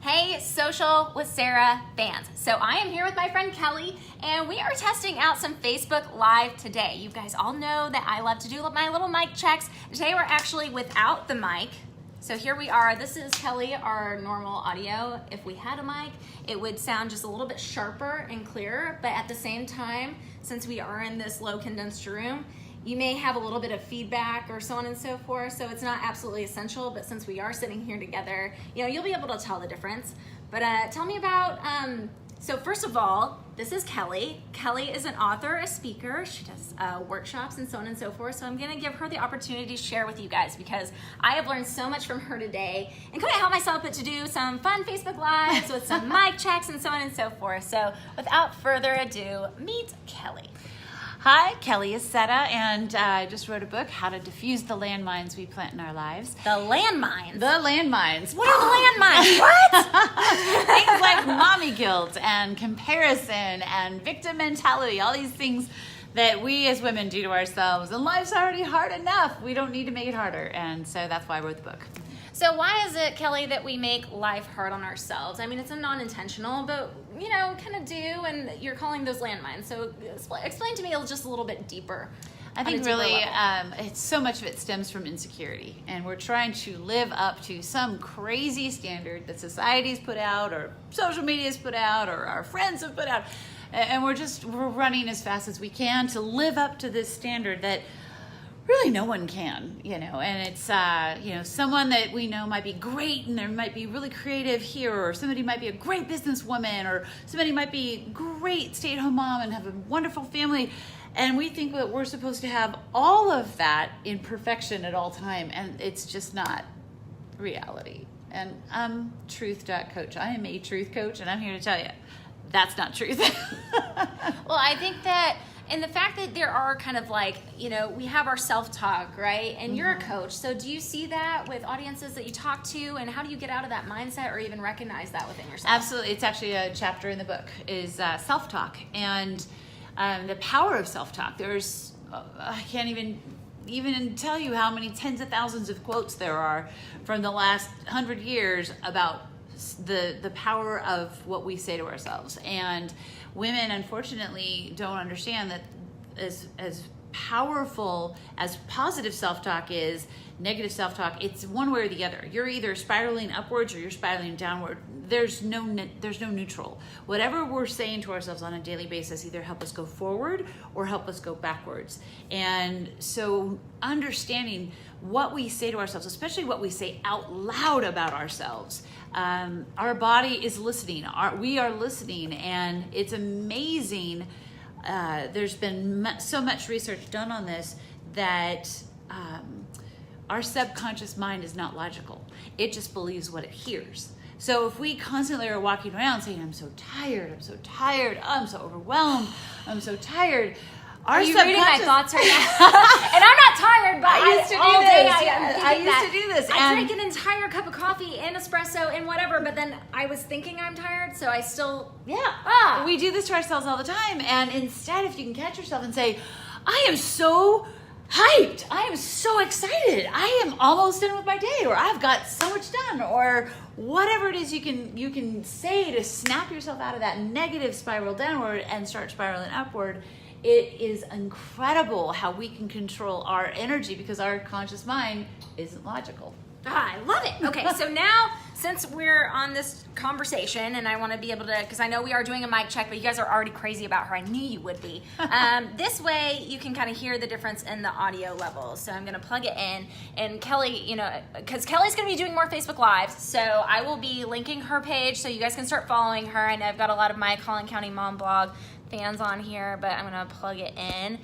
Hey, Social with Sarah fans. So I am here with my friend Kelly, and we are testing out some Facebook Live today. You guys all know that I love to do my little mic checks. Today we're actually without the mic. So here we are. This is Kelly, our normal audio. If we had a mic, it would sound just a little bit sharper and clearer, but at the same time, since we are in this low condensed room, you may have a little bit of feedback or so on and so forth, so it's not absolutely essential, but since we are sitting here together, you'll be able to tell the difference. But tell me about, so first of all, this is Kelly. Kelly is an author, a speaker. She does workshops and so on and so forth, so I'm gonna give her the opportunity to share with you guys because I have learned so much from her today and couldn't help myself but to do some fun Facebook Lives with some mic checks and so on and so forth. So without further ado, meet Kelly. Hi, Kelly Aceta, and I just wrote a book, How to Diffuse the Landmines We Plant in Our Lives. The landmines? The landmines. What are the landmines? What? Things like mommy guilt and comparison and victim mentality, all these things that we as women do to ourselves. And life's already hard enough. We don't need to make it harder. And so that's why I wrote the book. So why is it, Kelly, that we make life hard on ourselves? I mean, it's a non-intentional, but, kind of do, and you're calling those landmines. So explain to me just a little bit deeper. I think really it's so much of it stems from insecurity, and we're trying to live up to some crazy standard that society's put out or social media's put out or our friends have put out, and we're running as fast as we can to live up to this standard that really no one can, and it's, someone that we know might be great and there might be really creative here, or somebody might be a great businesswoman, or somebody might be great stay-at-home mom and have a wonderful family. And we think that we're supposed to have all of that in perfection at all time, and it's just not reality. And I'm truth.coach. I am a truth coach, and I'm here to tell you, that's not truth. Well, I think that, and the fact that there are kind of like, we have our self-talk, right? And you're a coach. So do you see that with audiences that you talk to, and how do you get out of that mindset or even recognize that within yourself? Absolutely. It's actually a chapter in the book is self-talk and the power of self-talk. There's, I can't even tell you how many tens of thousands of quotes there are from the last 100 years about the power of what we say to ourselves. And women, unfortunately, don't understand that as powerful as positive self-talk is, negative self-talk, it's one way or the other. You're either spiraling upwards or you're spiraling downward. There's no neutral. Whatever we're saying to ourselves on a daily basis either help us go forward or help us go backwards. And so understanding what we say to ourselves, especially what we say out loud about ourselves, our body is listening. We are listening, and it's amazing. There's been so much research done on this that our subconscious mind is not logical. It just believes what it hears. So if we constantly are walking around saying, I'm so tired, I'm so overwhelmed, I'm so tired. Are you reading my thoughts right now? And I'm not tired, but I used to do this. I drink an entire cup of coffee and espresso and whatever, but then I was thinking I'm tired, so I still... Yeah. We do this to ourselves all the time. And instead, if you can catch yourself and say, I am so hyped, I am so excited, I am almost done with my day, or I've got so much done, or whatever it is you can say to snap yourself out of that negative spiral downward and start spiraling upward. It is incredible how we can control our energy because our conscious mind isn't logical. I love it. Okay, so now, since we're on this conversation, and I want to be able to, because I know we are doing a mic check, but you guys are already crazy about her. I knew you would be. This way, you can kind of hear the difference in the audio levels. So I'm going to plug it in. And Kelly, because Kelly's going to be doing more Facebook Lives, so I will be linking her page so you guys can start following her. I know I've got a lot of my Collin County Mom blog fans on here, but I'm going to plug it in.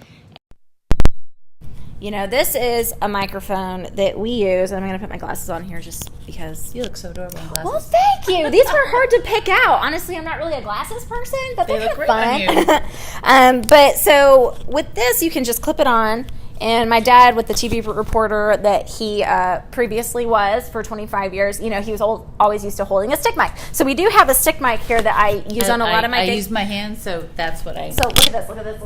This is a microphone that we use. I'm going to put my glasses on here just because. You look so adorable in glasses. Well, thank you. These were hard to pick out. Honestly, I'm not really a glasses person, but they they're look kind great of fun. But so with this, you can just clip it on. And my dad, with the TV reporter that he previously was for 25 years, he was always used to holding a stick mic. So we do have a stick mic here that I use on a lot of my I use my hands, so that's what I... So look at this.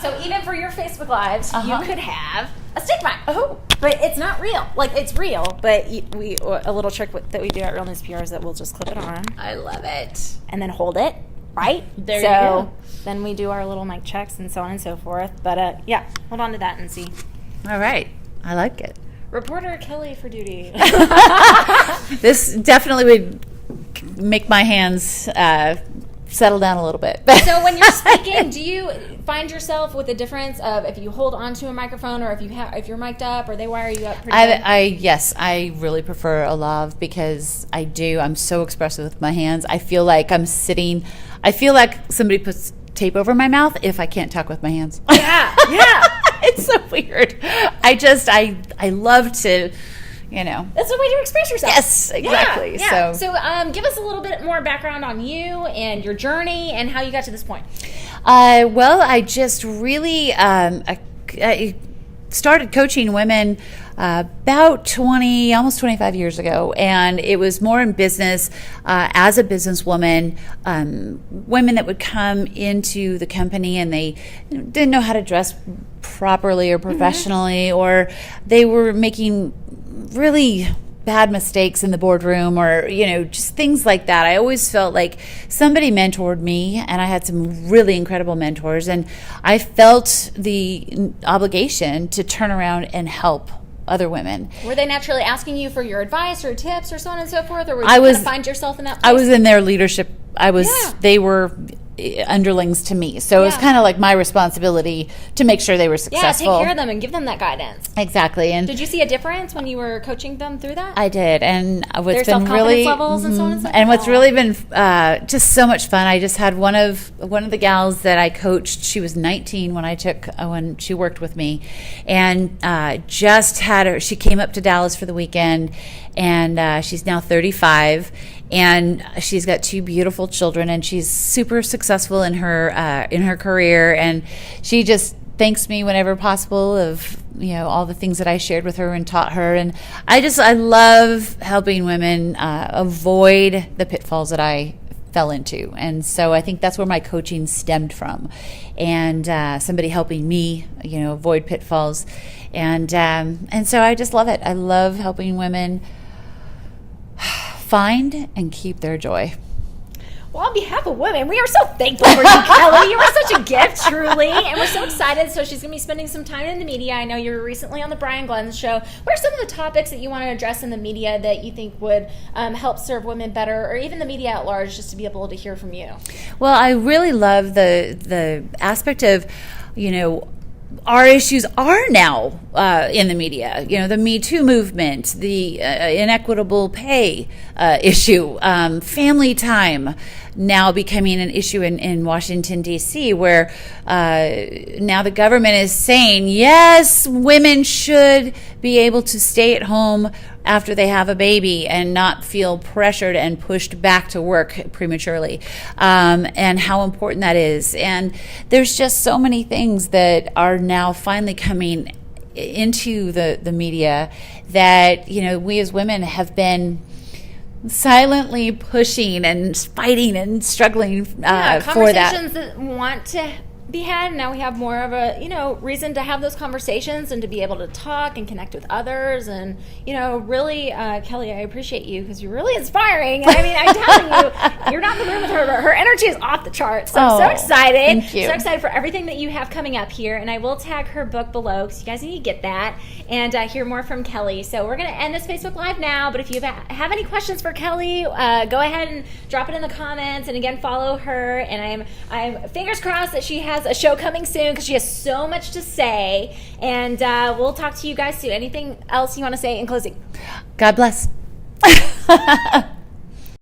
So even for your Facebook Lives, you could have a stick mic. Oh, but it's not real. Like, it's real, but a little trick that we do at Real News PR is that we'll just clip it on. I love it. And then hold it, right? There you go. Then we do our little mic checks and so on and so forth. But yeah, hold on to that and see. All right. I like it. Reporter Kelly for duty. This definitely would make my hands settle down a little bit. So when you're speaking, do you find yourself with a difference of if you hold onto a microphone or if you're mic'd up or they wire you up pretty good? Yes, I really prefer a lav because I'm so expressive with my hands. I feel like I feel like somebody puts tape over my mouth if I can't talk with my hands. Yeah. It's so weird. I love to, That's a way to express yourself. Yes, exactly. Yeah. So give us a little bit more background on you and your journey and how you got to this point. Well, I just really I started coaching women about almost 25 years ago, and it was more in business as a businesswoman. Women that would come into the company and they didn't know how to dress properly or professionally, or they were making really bad mistakes in the boardroom or, just things like that. I always felt like somebody mentored me, and I had some really incredible mentors, and I felt the obligation to turn around and help other women. Were they naturally asking you for your advice or tips or so on and so forth, or were you going to find yourself in that place? I was in their leadership. They were underlings to me, so it was kind of like my responsibility to make sure they were successful. Take care of them and give them that guidance. Exactly. And did you see a difference when you were coaching them through that? I did, and what's Their been really levels and so on and so forth. And what's really been just so much fun. I just had one of the gals that I coached. She was 19 when she worked with me, and just had her. She came up to Dallas for the weekend, and she's now 35. And she's got 2 beautiful children, and she's super successful in her career. And she just thanks me whenever possible of all the things that I shared with her and taught her. And I love helping women avoid the pitfalls that I fell into. And so I think that's where my coaching stemmed from, and somebody helping me avoid pitfalls. And so I just love it. I love helping women find and keep their joy. Well, on behalf of women, we are so thankful for you, Kelly. You are such a gift, truly. And we're so excited. So she's going to be spending some time in the media. I know you were recently on the Brian Glenn Show. What are some of the topics that you want to address in the media that you think would help serve women better, or even the media at large, just to be able to hear from you? Well, I really love the aspect of, our issues are now in the media. The Me Too movement, the inequitable pay issue, family time now becoming an issue in Washington, D.C., where now the government is saying, yes, women should be able to stay at home after they have a baby and not feel pressured and pushed back to work prematurely, and how important that is. And there's just so many things that are now finally coming into the media that we as women have been silently pushing and fighting and struggling for that. Conversations that want to be had. Now we have more of a reason to have those conversations and to be able to talk and connect with others. And really, Kelly, I appreciate you because you're really inspiring. I mean, I'm telling you, you're not in the room with her, but her energy is off the charts. So I'm so excited. Thank you. So excited for everything that you have coming up here. And I will tag her book below because you guys need to get that and hear more from Kelly. So we're going to end this Facebook Live now. But if you have any questions for Kelly, go ahead and drop it in the comments. And again, follow her. And I'm fingers crossed that she has a show coming soon because she has so much to say. And we'll talk to you guys soon. Anything else you want to say in closing? God bless.